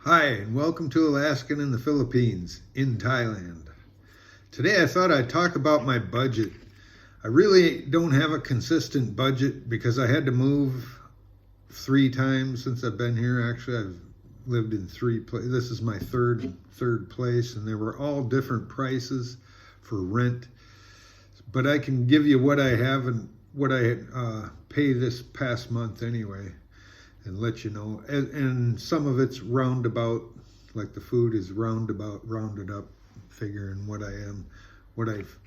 Hi, and welcome to Alaskan in the Philippines, in Thailand. Today I thought I'd talk about my budget. I really don't have a consistent budget because I had to move 3 times since I've been here. Actually, I've lived in 3 places. This is my third place, and they were all different prices for rent. But I can give you what I have and what I pay this past month anyway, and let you know. And some of it's roundabout, like the food is rounded up, figuring what I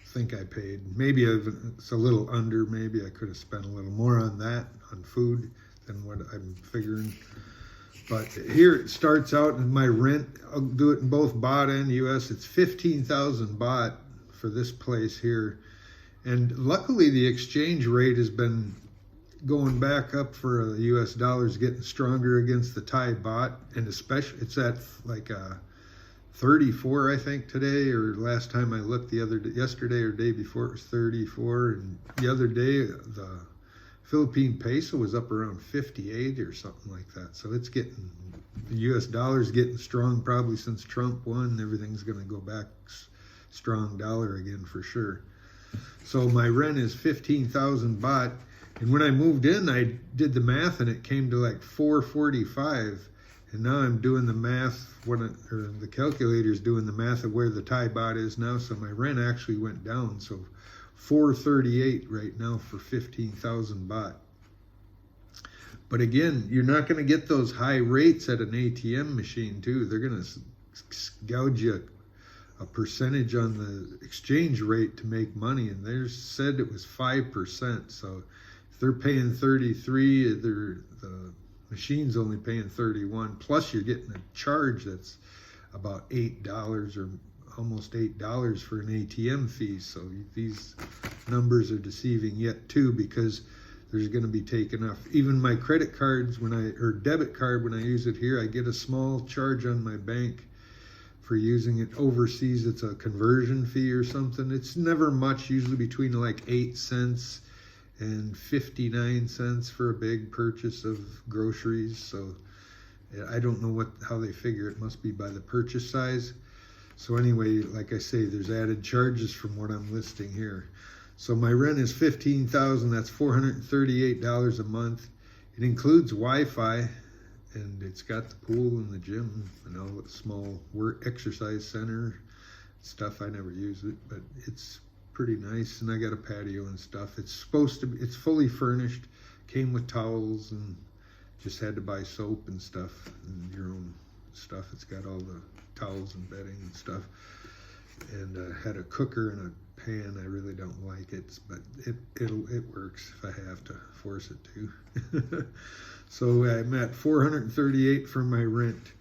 think I paid. Maybe it's a little under. Maybe I could have spent a little more on that, on food, than what I'm figuring. But here it starts out in my rent. I'll do it in both baht and US. It's 15,000 baht for this place here. And luckily the exchange rate has been going back up for the US dollars, getting stronger against the Thai baht, and especially it's at like 34, I think, today, or last time I looked yesterday or day before it was 34, and the other day the Philippine peso was up around 58 or something like that. So it's the US dollar's getting strong, probably since Trump won. Everything's going to go back strong dollar again for sure. So my rent is 15,000 baht. And when I moved in, I did the math and it came to like 445. And now I'm doing the math, the calculator's doing the math of where the Thai baht is now. So my rent actually went down. So 438 right now for 15,000 baht. But again, you're not going to get those high rates at an ATM machine too. They're going to gouge you a percentage on the exchange rate to make money. And they said it was 5%. So they're paying 33, the machine's only paying 31, plus you're getting a charge that's about $8 or almost $8 for an ATM fee. So these numbers are deceiving yet too, because there's going to be taken off. Even my credit cards, or debit card, when I use it here, I get a small charge on my bank for using it overseas. It's a conversion fee or something. It's never much, usually between like 8 cents and 59 cents for a big purchase of groceries. So I don't know how they figure it. Must be by the purchase size. So anyway, like I say, there's added charges from what I'm listing here. So my rent is 15,000. That's $438 a month. It includes Wi-Fi, and it's got the pool and the gym and all the small exercise center stuff. I never use it, but it's pretty nice, and I got a patio and stuff. It's fully furnished, came with towels, and just had to buy soap and stuff and your own stuff. It's got all the towels and bedding and stuff, and had a cooker and a pan. I really don't like it, but it works if I have to force it to. So I'm at 438 for my rent.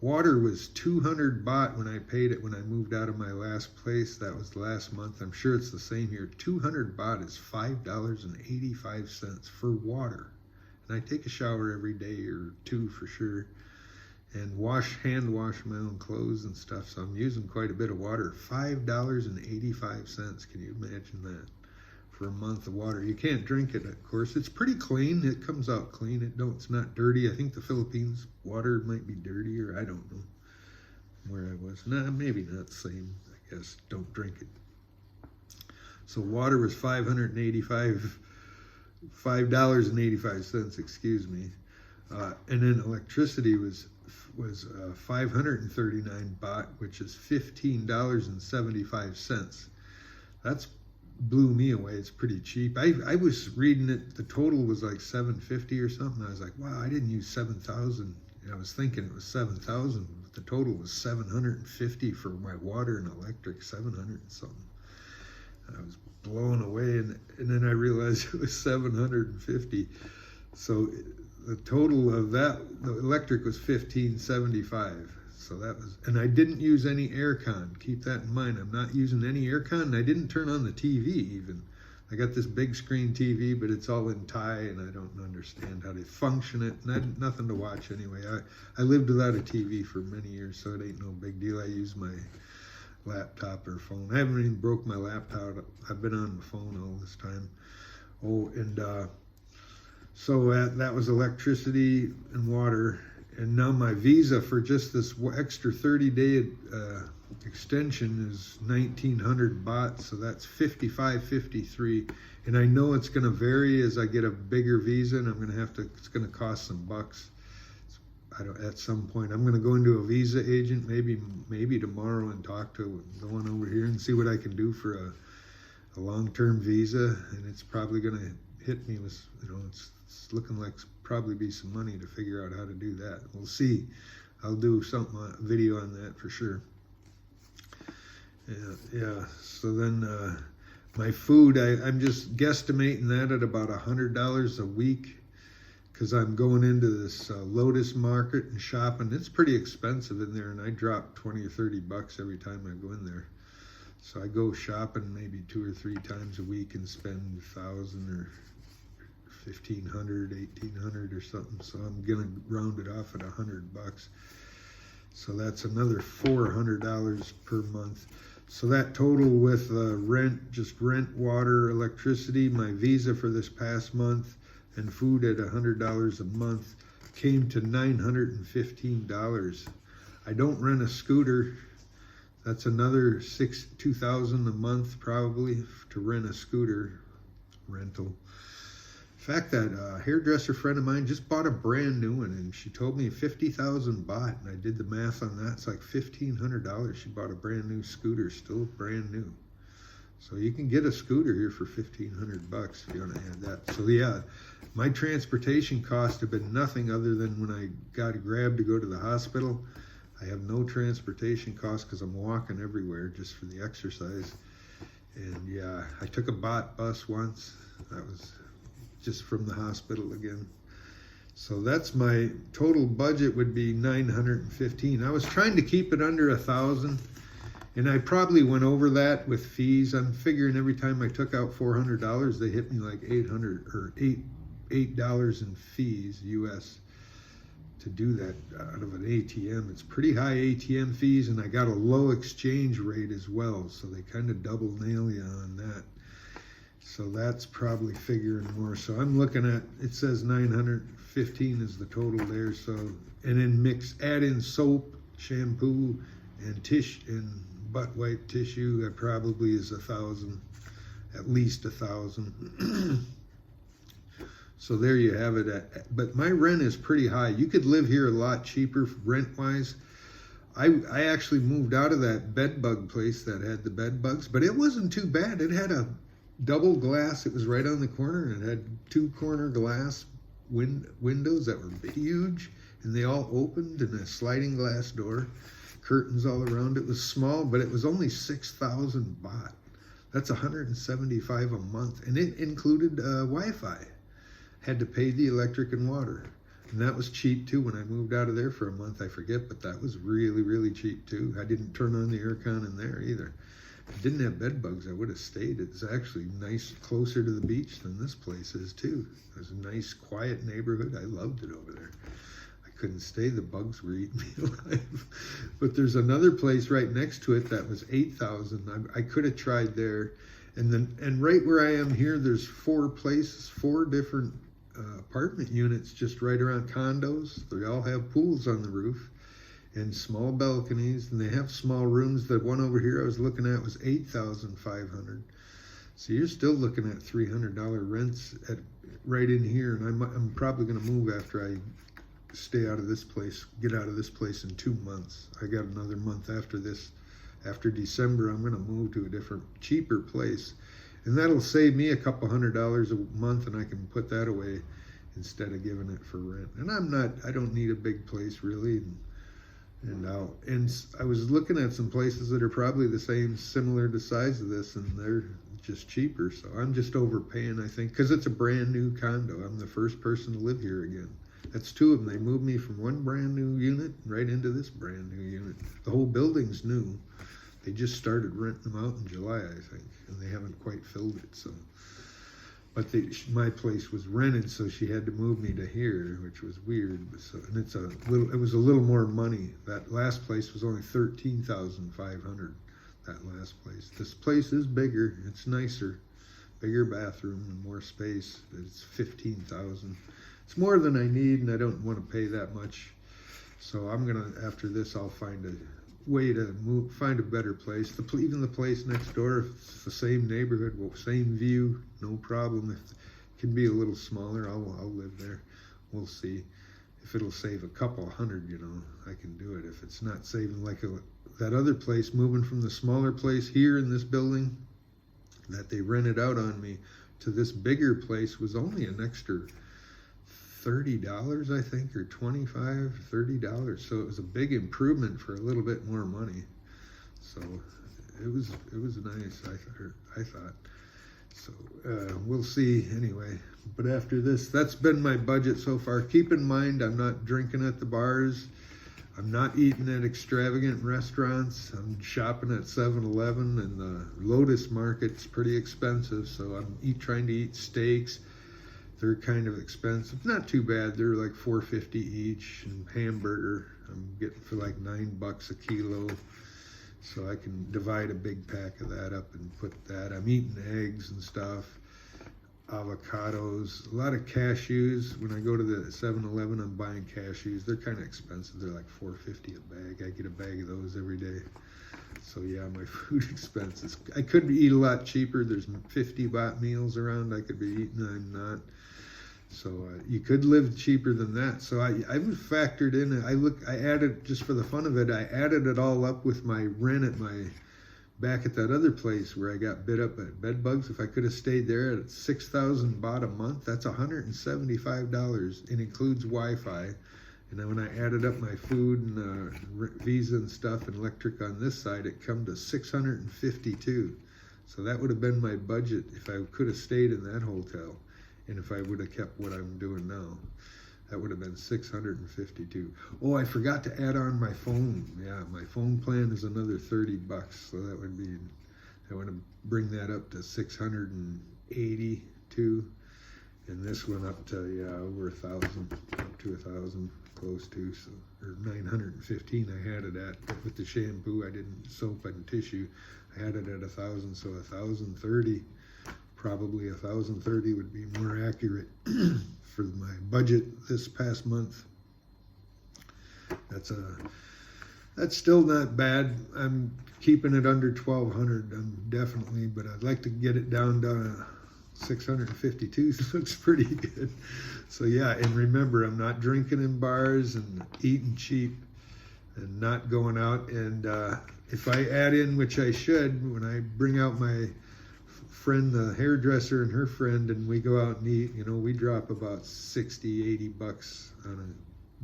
Water was 200 baht when I paid it when I moved out of my last place. That was last month. I'm sure it's the same here. 200 baht is $5.85 for water. And I take a shower every day or two for sure. And hand wash my own clothes and stuff. So I'm using quite a bit of water. $5.85. Can you imagine that? For a month of water. You can't drink it, of course. It's pretty clean. It comes out clean. It's not dirty. I think the Philippines water might be dirty, or I don't know where I was. Nah, maybe not the same. I guess don't drink it. So water was $5.85, excuse me. And then electricity was 539 baht, which is $15.75. That's blew me away. It's pretty cheap. I was reading it, the total was like 750 or something. I was like, wow, I didn't use 7,000. I was thinking it was 7,000, but the total was 750 for my water and electric, 700 and something. I was blown away, and then I realized it was 750. So the total of that, the electric was 1575. So that was, and I didn't use any aircon. Keep that in mind. I'm not using any aircon, and I didn't turn on the TV even. I got this big screen TV, but it's all in Thai, and I don't understand how to function it. And I had nothing to watch anyway. I lived without a TV for many years, so it ain't no big deal. I use my laptop or phone. I haven't even broke my laptop. I've been on the phone all this time. Oh, and so that was electricity and water. And now my visa for just this extra 30-day extension is 1,900 baht, so that's 55.53. And I know it's going to vary as I get a bigger visa, and I'm going to have to. It's going to cost some bucks. At some point, I'm going to go into a visa agent maybe tomorrow and talk to the one over here and see what I can do for a long-term visa. And it's probably going to hit me with, it's looking like probably be some money to figure out how to do that. We'll see. I'll do a video on that for sure. Yeah. So then my food, I'm just guesstimating that at about $100 a week, because I'm going into this Lotus market and shopping. It's pretty expensive in there, and I drop 20 or 30 bucks every time I go in there. So I go shopping maybe 2 or 3 times a week and spend 1,000 or 1,500, 1,800 or something. So I'm gonna round it off at 100 bucks. So that's another $400 per month. So that total with rent, just rent, water, electricity, my visa for this past month, and food at $100 a month, came to $915. I don't rent a scooter. That's another $2,000 a month probably to rent a scooter rental. In fact, that hairdresser friend of mine just bought a brand new one, and she told me 50,000 baht, and I did the math on that. It's like $1,500. She bought a brand new scooter, still brand new. So you can get a scooter here for 1,500 bucks if you want to add that. So yeah, my transportation costs have been nothing other than when I got grabbed to go to the hospital. I have no transportation costs because I'm walking everywhere just for the exercise. And yeah, I took a bus once. That was just from the hospital again. So that's my total budget would be 915. I was trying to keep it under 1,000. And I probably went over that with fees. I'm figuring every time I took out $400, they hit me like $8 in fees US to do that out of an ATM. It's pretty high ATM fees, and I got a low exchange rate as well. So they kind of double nail you on that. So that's probably figuring more. So I'm looking at, it says 915 is the total there. So, and then add in soap, shampoo, and butt wipe tissue. That probably is 1,000, at least 1,000. So there you have it. But my rent is pretty high. You could live here a lot cheaper rent-wise. I actually moved out of that bed bug place that had the bed bugs, but it wasn't too bad. It had a double glass. It was right on the corner, and it had 2 corner glass windows that were huge, and they all opened, and a sliding glass door, curtains all around. It was small, but it was only 6,000 baht. That's 175 a month, and it included Wi-Fi. Had to pay the electric and water, and that was cheap too. When I moved out of there for a month, I forget, but that was really, really cheap too. I didn't turn on the aircon in there either. If it didn't have bed bugs, I would have stayed. It's actually nice, closer to the beach than this place is too. It was a nice, quiet neighborhood. I loved it over there. I couldn't stay. The bugs were eating me alive. But there's another place right next to it that was 8,000. I could have tried there. And right where I am here, there's 4 places, 4 different apartment units just right around condos. They all have pools on the roof and small balconies, and they have small rooms. The one over here I was looking at was 8,500. So you're still looking at $300 rents right in here. And I'm probably going to move after I stay out of this place, get out of this place in 2 months. I got another month after this. After December, I'm going to move to a different, cheaper place. And that'll save me a couple $100 a month, and I can put that away instead of giving it for rent. And I don't need a big place really. And I was looking at some places that are probably the same, similar to size of this, and they're just cheaper. So I'm just overpaying, I think, because it's a brand new condo. I'm the first person to live here again. That's 2 of them. They moved me from one brand new unit right into this brand new unit. The whole building's new. They just started renting them out in July, I think, and they haven't quite filled it. So, but my place was rented, so she had to move me to here, which was weird. And it was a little more money. That last place was only 13,500. That last place. This place is bigger. It's nicer, bigger bathroom and more space. It's 15,000. It's more than I need, and I don't want to pay that much. So I'm gonna, after this, I'll find a way to find a better place. Even the place next door, if it's the same neighborhood, well, same view, no problem. If it can be a little smaller, I'll live there. We'll see. If it'll save a couple hundred, I can do it. If it's not saving like that other place, moving from the smaller place here in this building that they rented out on me to this bigger place was only an extra $30, I think, or $25, $30. So it was a big improvement for a little bit more money. So it was nice, I thought. So we'll see anyway. But after this, that's been my budget so far. Keep in mind, I'm not drinking at the bars. I'm not eating at extravagant restaurants. I'm shopping at 7-Eleven, and the Lotus Market's pretty expensive. So I'm trying to eat steaks. They're kind of expensive. Not too bad. They're like $4.50 each. And hamburger, I'm getting for like $9 a kilo. So I can divide a big pack of that up and put that. I'm eating eggs and stuff, avocados, a lot of cashews. When I go to the 7-Eleven, I'm buying cashews. They're kind of expensive. They're like $4.50 a bag. I get a bag of those every day. So yeah, my food expenses. I could eat a lot cheaper. There's 50-baht meals around I could be eating. I'm not. So you could live cheaper than that. So I factored in. I added, just for the fun of it, I added it all up with my rent at back at that other place where I got bit up at bed bugs. If I could have stayed there at 6,000 baht a month, that's $175. It includes Wi-Fi. And then when I added up my food and visa and stuff and electric on this side, it come to 652. So that would have been my budget if I could have stayed in that hotel. And if I would have kept what I'm doing now, that would have been 652. Oh, I forgot to add on my phone. Yeah, my phone plan is another $30. So that would bring that up to 682. And this went up to, over 1,000, up to 1,000, close to, so, or 915 I had it at. But with the shampoo, soap and tissue, I had it at 1,000, so 1,030. Probably 1,030 would be more accurate for my budget this past month. That's still not bad. I'm keeping it under 1,200. I'm definitely, but I'd like to get it down to 652. Looks pretty good. So yeah, and remember, I'm not drinking in bars and eating cheap and not going out. And if I add in, which I should, when I bring out my friend, the hairdresser, and her friend, and we go out and eat, we drop about $60-$80 on a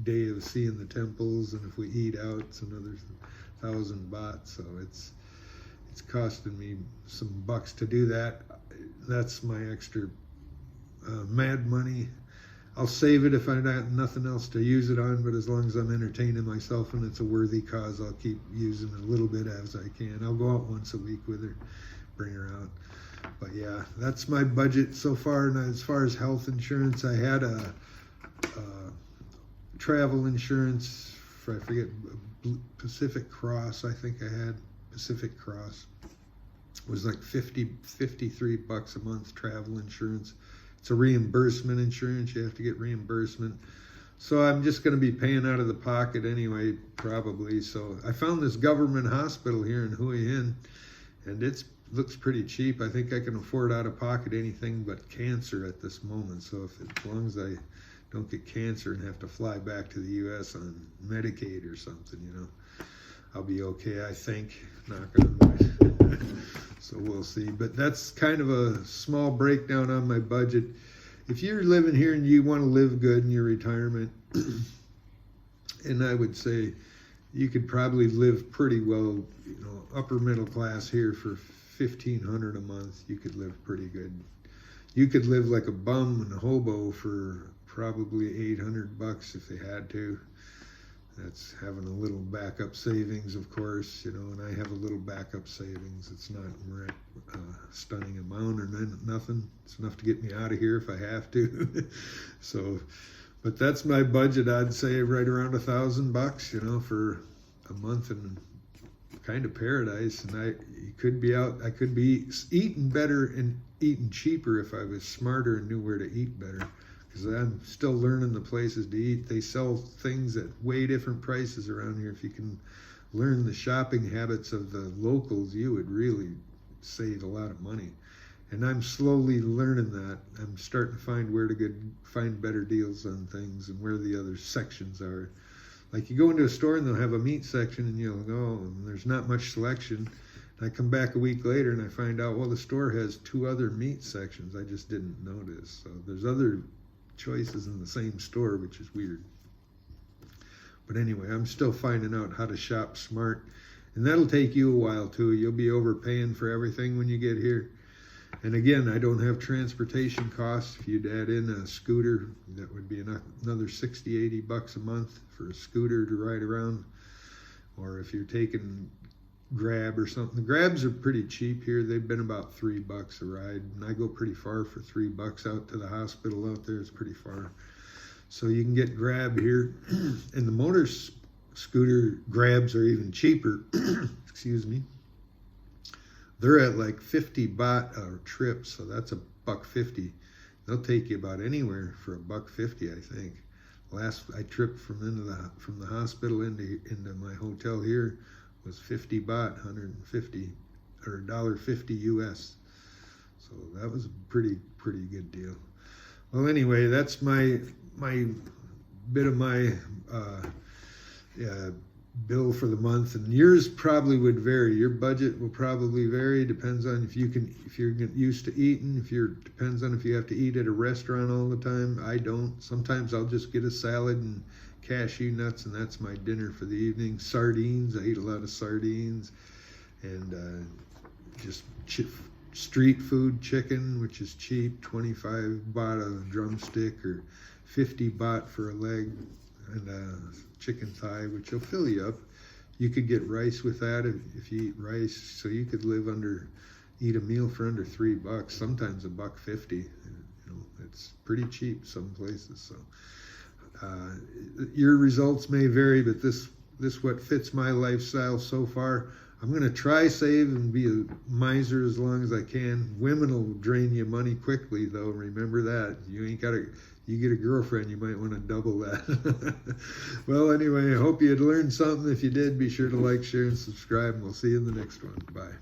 day of seeing the temples, and if we eat out, it's another 1,000 baht. So it's costing me some bucks to do that. That's my extra mad money. I'll save it if I got nothing else to use it on, but as long as I'm entertaining myself and it's a worthy cause, I'll keep using it a little bit as I can. I'll go out once a week with her, bring her out. But yeah, that's my budget so far. And as far as health insurance, I had a travel insurance for, I forget, Pacific Cross. I think I had Pacific Cross. It was like $53 a month travel insurance. It's a reimbursement insurance. You have to get reimbursement. So I'm just going to be paying out of the pocket anyway, probably. So I found this government hospital here in Hue Hin, and it looks pretty cheap. I think I can afford out of pocket anything but cancer at this moment. So as long as I don't get cancer and have to fly back to the U.S. on Medicaid or something, I'll be okay, I think. Knock on wood. So we'll see. But that's kind of a small breakdown on my budget. If you're living here and you want to live good in your retirement, and I would say you could probably live pretty well, upper middle class here for $1,500 a month. You could live pretty good. You could live like a bum and a hobo for probably $800 if they had to. That's having a little backup savings, of course, and I have a little backup savings. It's not a stunning amount or nothing. It's enough to get me out of here if I have to. So, but that's my budget. I'd say right around $1,000, for a month in kind of paradise. And I could be eating better and eating cheaper if I was smarter and knew where to eat better. because I'm still learning the places to eat. They sell things at way different prices around here. If you can learn the shopping habits of the locals, you would really save a lot of money. And I'm slowly learning that. I'm starting to find where to find better deals on things and where the other sections are. Like you go into a store and they'll have a meat section and you'll go, and there's not much selection. And I come back a week later and I find out, well, the store has 2 other meat sections. I just didn't notice. So there's other choices in the same store, which is weird. But anyway, I'm still finding out how to shop smart. And that'll take you a while too. You'll be overpaying for everything when you get here. And again, I don't have transportation costs. If you'd add in a scooter, that would be another 60, 80 bucks a month for a scooter to ride around. Or if you're taking Grab or something. The Grabs are pretty cheap here. They've been about $3 a ride. And I go pretty far for $3 out to the hospital out there. It's pretty far. So you can get Grab here. And the motor scooter Grabs are even cheaper. Excuse me. They're at like 50 baht a trip, so that's $1.50. They'll take you about anywhere for $1.50, I think. Last I tripped from the hospital into my hotel here was 50 baht, 150 or $1.50 US. So that was a pretty good deal. Well, anyway, that's my bit of my bill for the month, and yours probably would vary. Your budget will probably vary. Depends on if you're used to eating. Depends on if you have to eat at a restaurant all the time. I don't. Sometimes I'll just get a salad and cashew nuts, and that's my dinner for the evening. Sardines. I eat a lot of sardines, and just street food chicken, which is cheap, 25 baht a drumstick or 50 baht for a leg, and chicken thigh, which will fill you up. You could get rice with that if you eat rice, so you could eat a meal for under $3, sometimes $1.50. You know, it's pretty cheap some places. So your results may vary, but this what fits my lifestyle so far. I'm going to try save and be a miser as long as I can. Women will drain you money quickly, though. Remember that. You get a girlfriend, you might want to double that. Well, anyway, I hope you had learned something. If you did, be sure to like, share, and subscribe, and we'll see you in the next one. Bye.